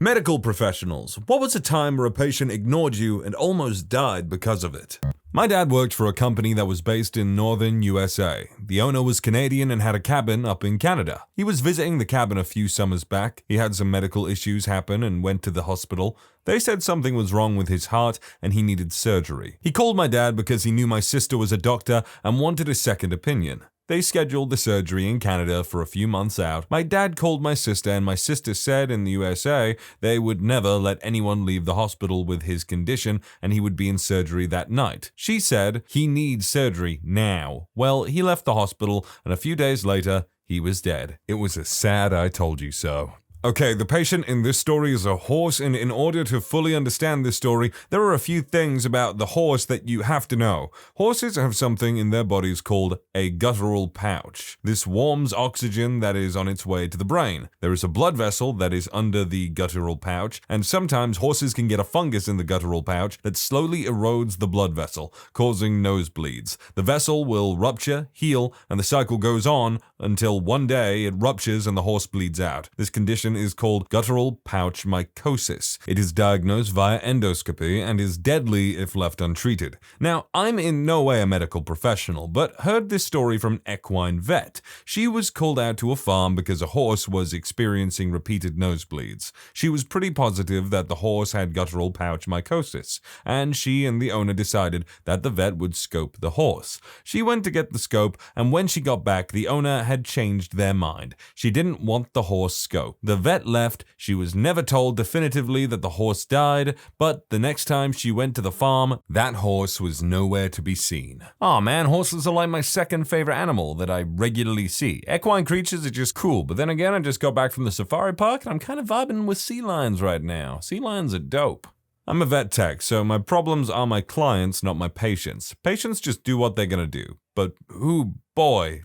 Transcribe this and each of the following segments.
Medical professionals. What was a time where a patient ignored you and almost died because of it? My dad worked for a company that was based in northern USA. The owner was Canadian and had a cabin up in Canada. He was visiting the cabin a few summers back. He had some medical issues happen and went to the hospital. They said something was wrong with his heart and he needed surgery. He called my dad because he knew my sister was a doctor and wanted a second opinion. They scheduled the surgery in Canada for a few months out. My dad called my sister and my sister said in the USA they would never let anyone leave the hospital with his condition and he would be in surgery that night. She said he needs surgery now. Well, he left the hospital and a few days later, he was dead. It was a sad I told you so. Okay, the patient in this story is a horse, and in order to fully understand this story, there are a few things about the horse that you have to know. Horses have something in their bodies called a guttural pouch. This warms oxygen that is on its way to the brain. There is a blood vessel that is under the guttural pouch, and sometimes horses can get a fungus in the guttural pouch that slowly erodes the blood vessel, causing nosebleeds. The vessel will rupture, heal, and the cycle goes on until one day it ruptures and the horse bleeds out. This condition is called guttural pouch mycosis. It is diagnosed via endoscopy and is deadly if left untreated. Now, I'm in no way a medical professional, but heard this story from an equine vet. She was called out to a farm because a horse was experiencing repeated nosebleeds. She was pretty positive that the horse had guttural pouch mycosis, and she and the owner decided that the vet would scope the horse. She went to get the scope, and when she got back, the owner had changed their mind. She didn't want the horse scoped. The vet left. She was never told definitively that the horse died, but the next time she went to the farm, that horse was nowhere to be seen. Aw man, horses are like my second favorite animal that I regularly see. Equine creatures are just cool, but then again, I just got back from the safari park and I'm kind of vibing with sea lions right now. Sea lions are dope. I'm a vet tech, so my problems are my clients, not my patients. Patients just do what they're gonna do. But boy,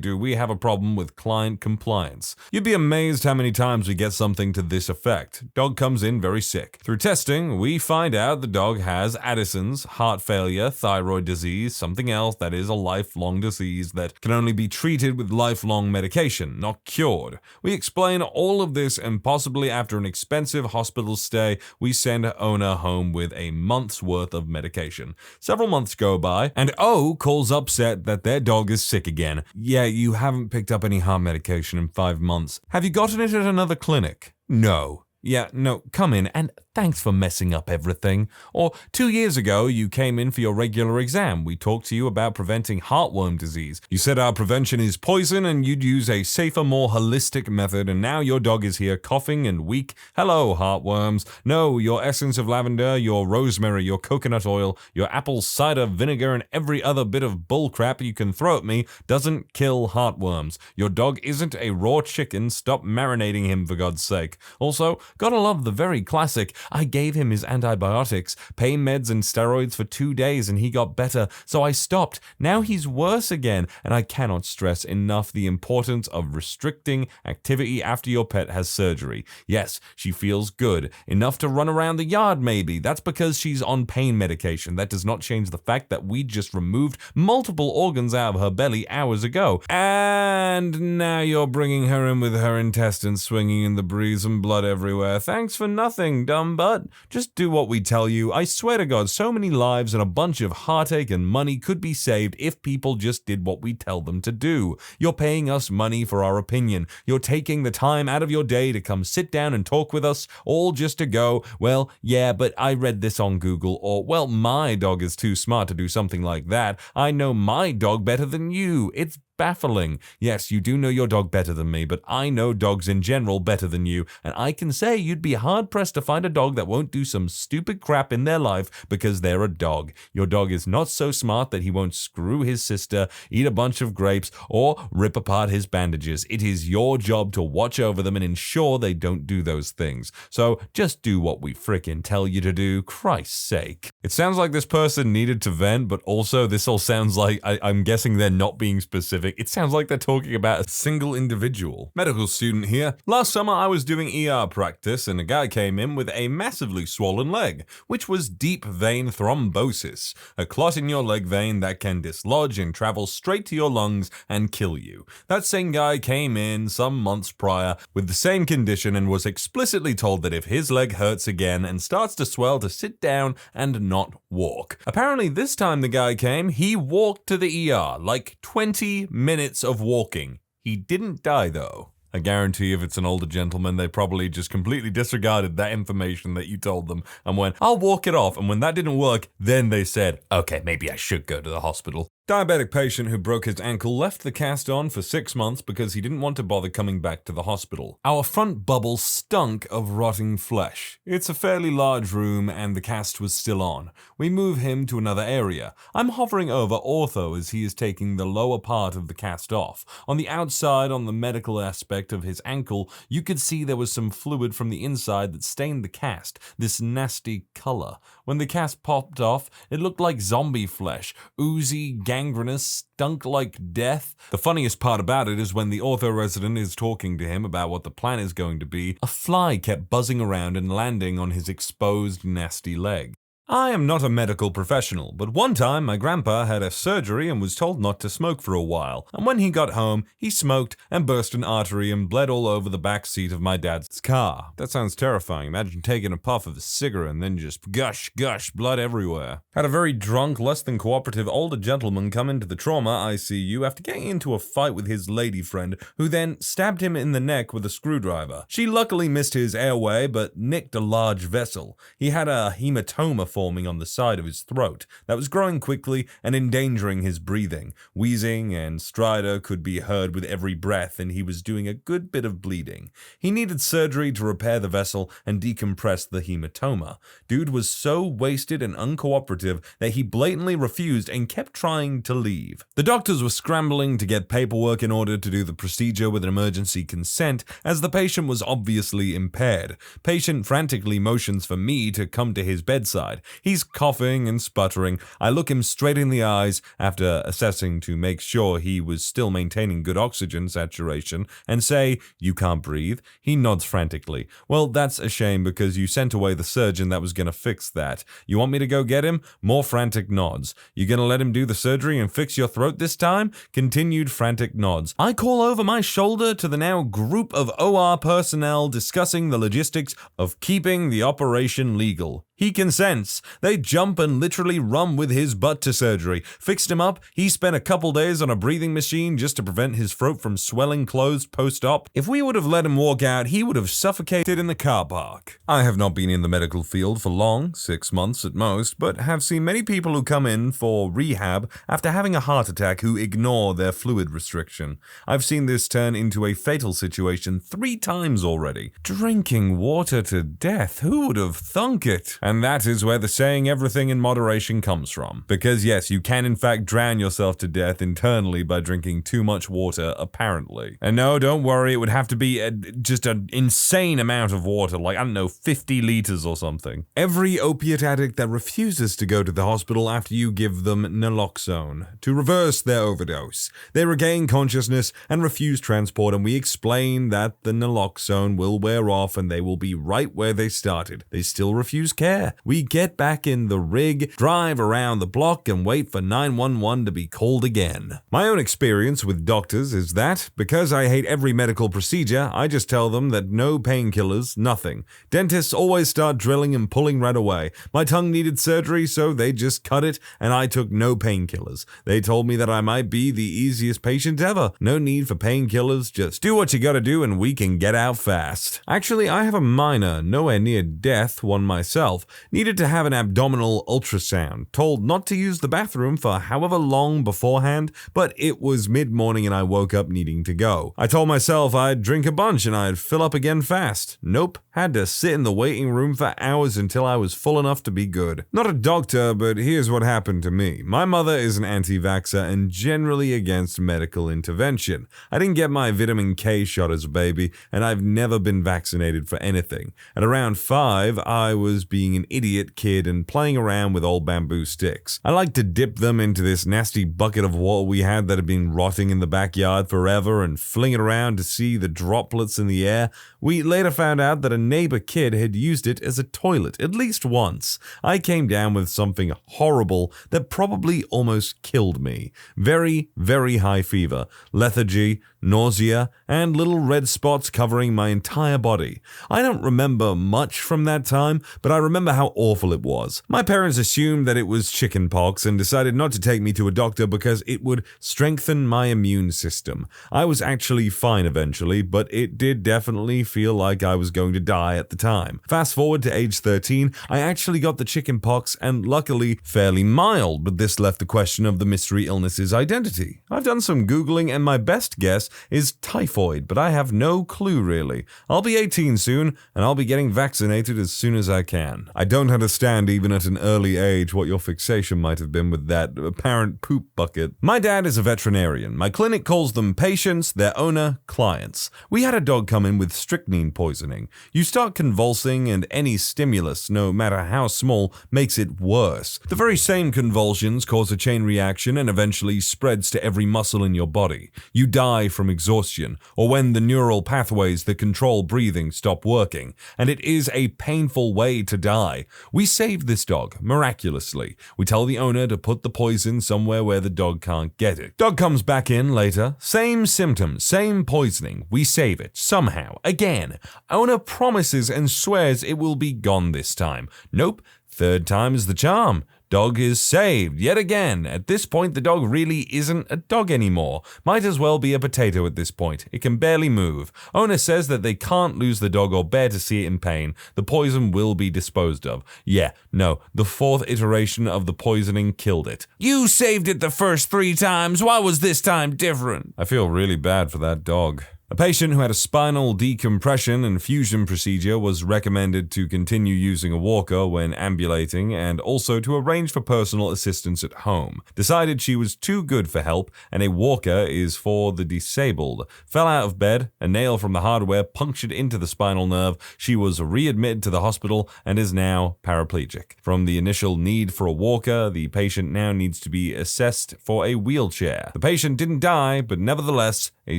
do we have a problem with client compliance. You'd be amazed how many times we get something to this effect. Dog comes in very sick. Through testing, we find out the dog has Addison's, heart failure, thyroid disease, something else that is a lifelong disease that can only be treated with lifelong medication, not cured. We explain all of this, and possibly after an expensive hospital stay, we send owner home with a month's worth of medication. Several months go by, and O calls upset that their dog is sick again. Yeah, you haven't picked up any heart medication in 5 months. Have you gotten it at another clinic? No. Yeah, no, come in and thanks for messing up everything. Or 2 years ago, you came in for your regular exam. We talked to you about preventing heartworm disease. You said our prevention is poison and you'd use a safer, more holistic method, and now your dog is here coughing and weak. Hello, heartworms. No, your essence of lavender, your rosemary, your coconut oil, your apple cider vinegar, and every other bit of bullcrap you can throw at me doesn't kill heartworms. Your dog isn't a raw chicken. Stop marinating him, for God's sake. Also, gotta love the very classic, I gave him his antibiotics, pain meds and steroids for 2 days and he got better, so I stopped. Now he's worse again, and I cannot stress enough the importance of restricting activity after your pet has surgery. Yes, she feels good, enough to run around the yard maybe. That's because she's on pain medication. That does not change the fact that we just removed multiple organs out of her belly hours ago. And now you're bringing her in with her intestines swinging in the breeze and blood everywhere. Thanks for nothing, dumb butt. Just do what we tell you. I swear to God, so many lives and a bunch of heartache and money could be saved if people just did what we tell them to do. You're paying us money for our opinion. You're taking the time out of your day to come sit down and talk with us, all just to go, well, yeah, but I read this on Google, or, well, my dog is too smart to do something like that. I know my dog better than you. It's baffling. Yes, you do know your dog better than me, but I know dogs in general better than you, and I can say you'd be hard-pressed to find a dog that won't do some stupid crap in their life because they're a dog. Your dog is not so smart that he won't screw his sister, eat a bunch of grapes, or rip apart his bandages. It is your job to watch over them and ensure they don't do those things. So just do what we frickin' tell you to do, Christ's sake. It sounds like this person needed to vent, but also this all sounds like I'm guessing they're not being specific specific, it sounds like they're talking about a single individual. Medical student here. Last summer I was doing ER practice and a guy came in with a massively swollen leg, which was deep vein thrombosis, a clot in your leg vein that can dislodge and travel straight to your lungs and kill you. That same guy came in some months prior with the same condition and was explicitly told that if his leg hurts again and starts to swell, to sit down and not walk. Apparently this time the guy came, he walked to the ER, like 20 minutes of walking. He didn't die though. I guarantee if it's an older gentleman, they probably just completely disregarded that information that you told them and went, I'll walk it off. And when that didn't work, then they said, okay, maybe I should go to the hospital. Diabetic patient who broke his ankle left the cast on for 6 months because he didn't want to bother coming back to the hospital. Our front bubble stunk of rotting flesh. It's a fairly large room and the cast was still on. We move him to another area. I'm hovering over ortho as he is taking the lower part of the cast off. On the outside, on the medical aspect of his ankle, you could see there was some fluid from the inside that stained the cast, this nasty color. When the cast popped off, it looked like zombie flesh, oozy, gangrenous, stunk like death. The funniest part about it is when the ortho resident is talking to him about what the plan is going to be, a fly kept buzzing around and landing on his exposed, nasty leg. I am not a medical professional, but one time my grandpa had a surgery and was told not to smoke for a while, and when he got home, he smoked and burst an artery and bled all over the back seat of my dad's car. That sounds terrifying. Imagine taking a puff of a cigarette and then just gush, blood everywhere. Had a very drunk, less than cooperative older gentleman come into the trauma ICU after getting into a fight with his lady friend, who then stabbed him in the neck with a screwdriver. She luckily missed his airway, but nicked a large vessel. He had a hematoma forming on the side of his throat that was growing quickly and endangering his breathing. Wheezing and stridor could be heard with every breath, and he was doing a good bit of bleeding. He needed surgery to repair the vessel and decompress the hematoma. Dude was so wasted and uncooperative that he blatantly refused and kept trying to leave. The doctors were scrambling to get paperwork in order to do the procedure with an emergency consent, as the patient was obviously impaired. Patient frantically motions for me to come to his bedside. He's coughing and sputtering. I look him straight in the eyes after assessing to make sure he was still maintaining good oxygen saturation and say, "You can't breathe." He nods frantically. "Well, that's a shame because you sent away the surgeon that was gonna fix that. You want me to go get him?" More frantic nods. "You gonna let him do the surgery and fix your throat this time?" Continued frantic nods. I call over my shoulder to the now group of OR personnel discussing the logistics of keeping the operation legal. He consents. They jump and literally run with his butt to surgery. Fixed him up. He spent a couple days on a breathing machine just to prevent his throat from swelling closed post-op. If we would have let him walk out, he would have suffocated in the car park. I have not been in the medical field for long, 6 months at most, but have seen many people who come in for rehab after having a heart attack who ignore their fluid restriction. I've seen this turn into a fatal situation 3 times already. Drinking water to death, who would have thunk it? And that is where the saying everything in moderation comes from. Because yes, you can in fact drown yourself to death internally by drinking too much water, apparently. And no, don't worry, it would have to be just an insane amount of water, like, I don't know, 50 liters or something. Every opiate addict that refuses to go to the hospital after you give them naloxone to reverse their overdose. They regain consciousness and refuse transport, and we explain that the naloxone will wear off and they will be right where they started. They still refuse care. We get back in the rig, drive around the block, and wait for 911 to be called again. My own experience with doctors is that, because I hate every medical procedure, I just tell them that no painkillers, nothing. Dentists always start drilling and pulling right away. My tongue needed surgery, so they just cut it, and I took no painkillers. They told me that I might be the easiest patient ever. No need for painkillers, just do what you gotta do and we can get out fast. Actually, I have a minor, nowhere near death one myself. Needed to have an abdominal ultrasound, told not to use the bathroom for however long beforehand, but it was mid-morning and I woke up needing to go. I told myself I'd drink a bunch and I'd fill up again fast. Nope, had to sit in the waiting room for hours until I was full enough to be good. Not a doctor, but here's what happened to me. My mother is an anti-vaxxer and generally against medical intervention. I didn't get my vitamin K shot as a baby, and I've never been vaccinated for anything. At around 5, I was being being an idiot kid and playing around with old bamboo sticks. I liked to dip them into this nasty bucket of water we had that had been rotting in the backyard forever and fling it around to see the droplets in the air. We later found out that a neighbor kid had used it as a toilet at least once. I came down with something horrible that probably almost killed me. Very, very high fever, lethargy, nausea, and little red spots covering my entire body. I don't remember much from that time, but I remember how awful it was. My parents assumed that it was chickenpox and decided not to take me to a doctor because it would strengthen my immune system. I was actually fine eventually, but it did definitely feel like I was going to die at the time. Fast forward to age 13, I actually got the chickenpox and luckily fairly mild, but this left the question of the mystery illness's identity. I've done some Googling and my best guess is typhoid, but I have no clue really. I'll be 18 soon, and I'll be getting vaccinated as soon as I can. I don't understand even at an early age what your fixation might have been with that apparent poop bucket. My dad is a veterinarian. My clinic calls them patients, their owner, clients. We had a dog come in with strychnine poisoning. You start convulsing and any stimulus, no matter how small, makes it worse. The very same convulsions cause a chain reaction and eventually spreads to every muscle in your body. You die from exhaustion, or when the neural pathways that control breathing stop working, and it is a painful way to die. We saved this dog, miraculously. We tell the owner to put the poison somewhere where the dog can't get it. Dog comes back in later, same symptoms, same poisoning. We save it, somehow, again. Owner promises and swears it will be gone this time. Nope, third time's the charm. Dog is saved, yet again. At this point, the dog really isn't a dog anymore. Might as well be a potato at this point. It can barely move. Owner says that they can't lose the dog or bear to see it in pain. The poison will be disposed of. Yeah, no, the fourth iteration of the poisoning killed it. You saved it the first 3 times. Why was this time different? I feel really bad for that dog. A patient who had a spinal decompression and fusion procedure was recommended to continue using a walker when ambulating and also to arrange for personal assistance at home. Decided she was too good for help and a walker is for the disabled. Fell out of bed, a nail from the hardware punctured into the spinal nerve. She was readmitted to the hospital and is now paraplegic. From the initial need for a walker, the patient now needs to be assessed for a wheelchair. The patient didn't die, but nevertheless, a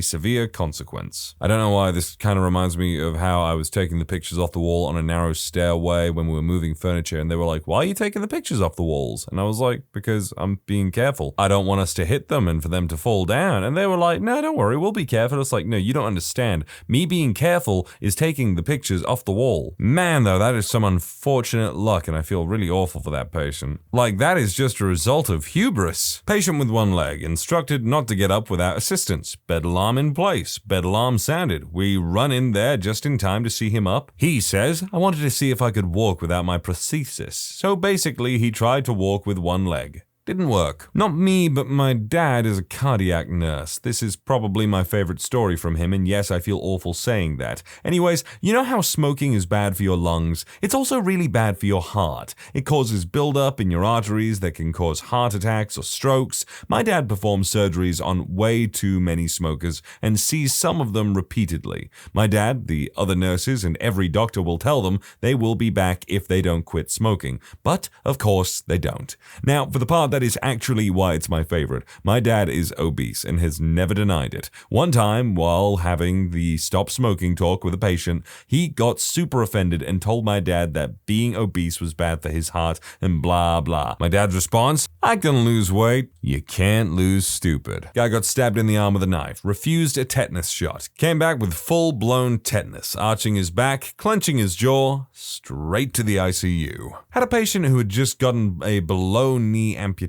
severe consequence. I don't know why this kind of reminds me of how I was taking the pictures off the wall on a narrow stairway when we were moving furniture, and they were like, why are you taking the pictures off the walls? And I was like, because I'm being careful. I don't want us to hit them and for them to fall down. And they were like, no, don't worry, we'll be careful. It's like, no, you don't understand. Me being careful is taking the pictures off the wall. Man, though, that is some unfortunate luck, and I feel really awful for that patient. Like, that is just a result of hubris. Patient with one leg, instructed not to get up without assistance. Bed alarm in place. Bed alarm sounded. We run in there just in time to see him up. He says, I wanted to see if I could walk without my prosthesis. So basically, he tried to walk with one leg. Didn't work. Not me, but my dad is a cardiac nurse. This is probably my favorite story from him, and yes, I feel awful saying that. Anyways, you know how smoking is bad for your lungs? It's also really bad for your heart. It causes buildup in your arteries that can cause heart attacks or strokes. My dad performs surgeries on way too many smokers and sees some of them repeatedly. My dad, the other nurses, and every doctor will tell them they will be back if they don't quit smoking. But, of course, they don't. Now, for the part that is actually why it's my favorite. My dad is obese and has never denied it. One time, while having the stop smoking talk with a patient, he got super offended and told my dad that being obese was bad for his heart and blah blah. My dad's response? I can lose weight. You can't lose stupid. Guy got stabbed in the arm with a knife, refused a tetanus shot, came back with full-blown tetanus, arching his back, clenching his jaw, straight to the ICU. Had a patient who had just gotten a below-knee amputation.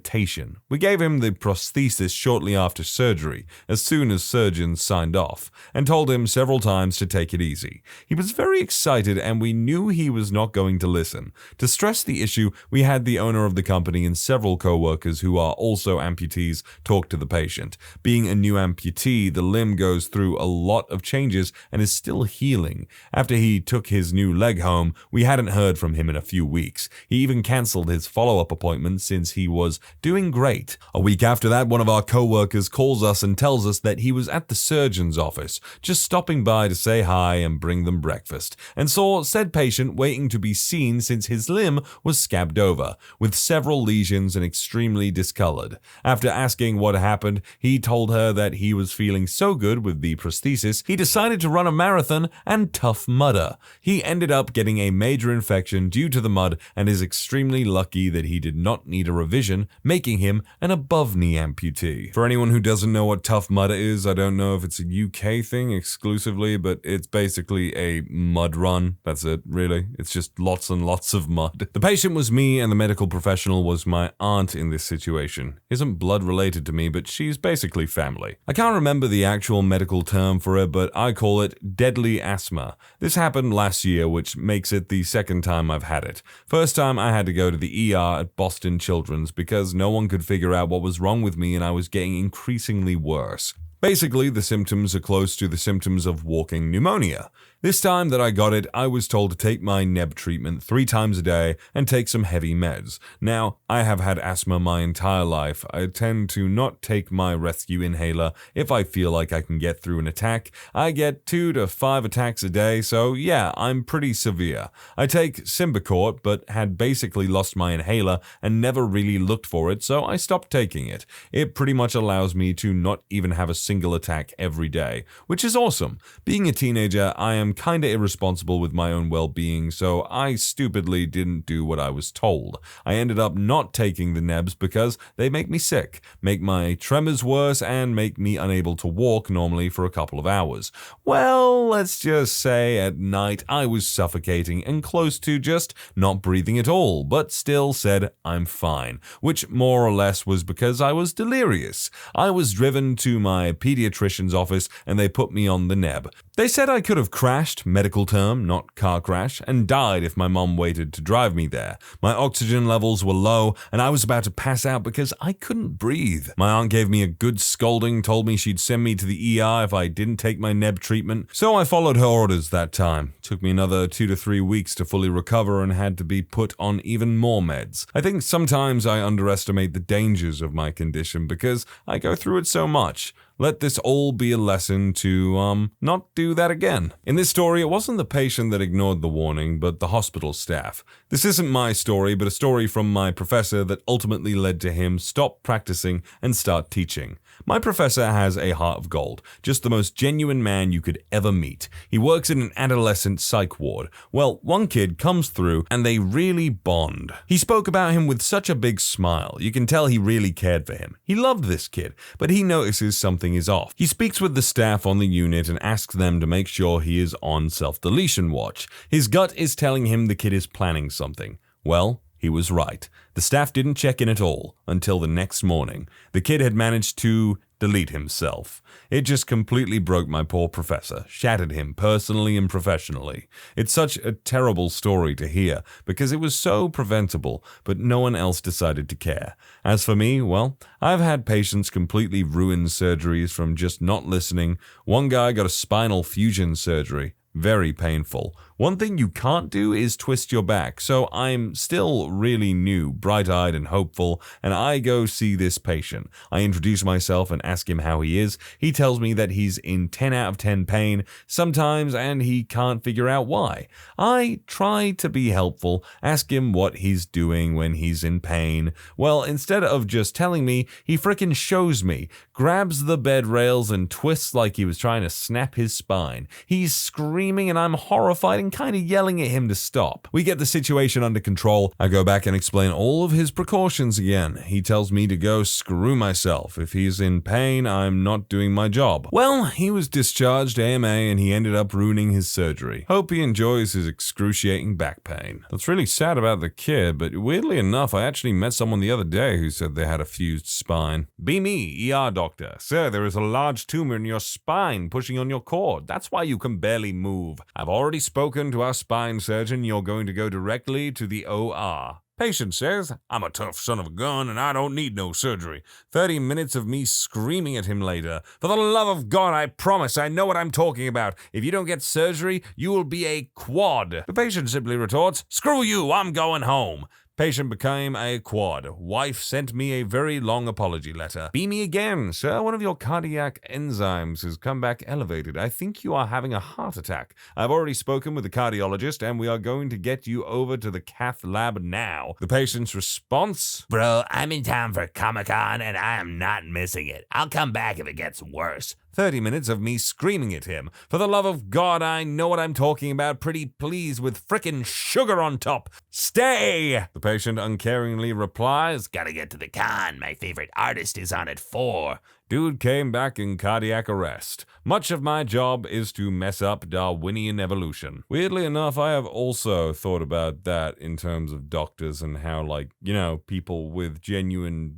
We gave him the prosthesis shortly after surgery, as soon as surgeons signed off, and told him several times to take it easy. He was very excited and we knew he was not going to listen. To stress the issue, we had the owner of the company and several co-workers who are also amputees talk to the patient. Being a new amputee, the limb goes through a lot of changes and is still healing. After he took his new leg home, we hadn't heard from him in a few weeks. He even cancelled his follow-up appointment since he was doing great. A week after that, one of our co-workers calls us and tells us that he was at the surgeon's office, just stopping by to say hi and bring them breakfast, and saw said patient waiting to be seen since his limb was scabbed over, with several lesions and extremely discolored. After asking what happened, he told her that he was feeling so good with the prosthesis, he decided to run a marathon and Tough Mudder. He ended up getting a major infection due to the mud and is extremely lucky that he did not need a revision, making him an above-knee amputee. For anyone who doesn't know what Tough Mudder is, I don't know if it's a UK thing exclusively, but it's basically a mud run. That's it, really. It's just lots and lots of mud. The patient was me and the medical professional was my aunt in this situation. Isn't blood related to me, but she's basically family. I can't remember the actual medical term for it, but I call it deadly asthma. This happened last year, which makes it the second time I've had it. First time I had to go to the ER at Boston Children's because no one could figure out what was wrong with me and I was getting increasingly worse. Basically, the symptoms are close to the symptoms of walking pneumonia. This time that I got it, I was told to take my neb treatment 3 times a day and take some heavy meds. Now, I have had asthma my entire life. I tend to not take my rescue inhaler if I feel like I can get through an attack. I get 2 to 5 attacks a day, so yeah, I'm pretty severe. I take Symbicort, but had basically lost my inhaler and never really looked for it, so I stopped taking it. It pretty much allows me to not even have a single attack every day, which is awesome. Being a teenager, I am kinda irresponsible with my own well-being, so I stupidly didn't do what I was told. I ended up not taking the nebs because they make me sick, make my tremors worse, and make me unable to walk normally for a couple of hours. Well, let's just say at night I was suffocating and close to just not breathing at all, but still said I'm fine, which more or less was because I was delirious. I was driven to my pediatrician's office and they put me on the neb. They said I could have crashed, medical term, not car crash, and died if my mom waited to drive me there. My oxygen levels were low, and I was about to pass out because I couldn't breathe. My aunt gave me a good scolding, told me she'd send me to the ER if I didn't take my neb treatment, so I followed her orders that time. Took me another 2 to 3 weeks to fully recover and had to be put on even more meds. I think sometimes I underestimate the dangers of my condition because I go through it so much. Let this all be a lesson to, not do that again. In this story, it wasn't the patient that ignored the warning, but the hospital staff. This isn't my story, but a story from my professor that ultimately led to him stop practicing and start teaching. My professor has a heart of gold, just the most genuine man you could ever meet. He works in an adolescent psych ward. Well, one kid comes through and they really bond. He spoke about him with such a big smile. You can tell he really cared for him. He loved this kid, but he notices something is off. He speaks with the staff on the unit and asks them to make sure he is on self-deletion watch. His gut is telling him the kid is planning something. Well, he was right. The staff didn't check in at all until the next morning. The kid had managed to delete himself. It just completely broke my poor professor, shattered him personally and professionally. It's such a terrible story to hear because it was so preventable, but no one else decided to care. As for me, well, I've had patients completely ruin surgeries from just not listening. One guy got a spinal fusion surgery. Very painful. One thing you can't do is twist your back, so I'm still really new, bright-eyed and hopeful, and I go see this patient. I introduce myself and ask him how he is. He tells me that he's in 10 out of 10 pain sometimes and he can't figure out why. I try to be helpful, ask him what he's doing when he's in pain. Well, instead of just telling me, he frickin' shows me, grabs the bed rails and twists like he was trying to snap his spine. He's screaming and I'm horrified and kind of yelling at him to stop. We get the situation under control. I go back and explain all of his precautions again. He tells me to go screw myself. If he's in pain, I'm not doing my job. Well, he was discharged AMA and he ended up ruining his surgery. Hope he enjoys his excruciating back pain. That's really sad about the kid, but weirdly enough, I actually met someone the other day who said they had a fused spine. Be me, ER doctor. Sir, there is a large tumor in your spine pushing on your cord. That's why you can barely move. I've already spoken to our spine surgeon. You're going to go directly to the OR. Patient says, I'm a tough son of a gun and I don't need no surgery. 30 minutes of me screaming at him later. For the love of God, I promise I know what I'm talking about. If you don't get surgery, you will be a quad. The patient simply retorts, screw you, I'm going home. Patient became a quad. Wife sent me a very long apology letter. Be me again, sir. One of your cardiac enzymes has come back elevated. I think you are having a heart attack. I've already spoken with the cardiologist and we are going to get you over to the cath lab now. The patient's response? Bro, I'm in town for Comic-Con and I am not missing it. I'll come back if it gets worse. 30 minutes of me screaming at him. For the love of God, I know what I'm talking about. Pretty please with frickin' sugar on top. Stay! The patient uncaringly replies, Gotta get to the con. My favorite artist is on at 4. Dude came back in cardiac arrest. Much of my job is to mess up Darwinian evolution. Weirdly enough, I have also thought about that in terms of doctors and how, like, you know, people with genuine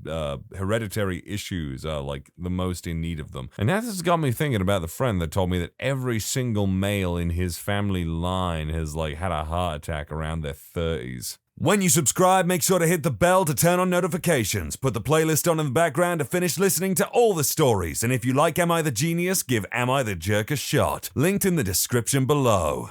hereditary issues are, like, the most in need of them. And that has got me thinking about the friend that told me that every single male in his family line has, like, had a heart attack around their 30s. When you subscribe, make sure to hit the bell to turn on notifications. Put the playlist on in the background to finish listening to all the stories. And if you like Am I the Genius, give Am I the Jerk a shot. Linked in the description below.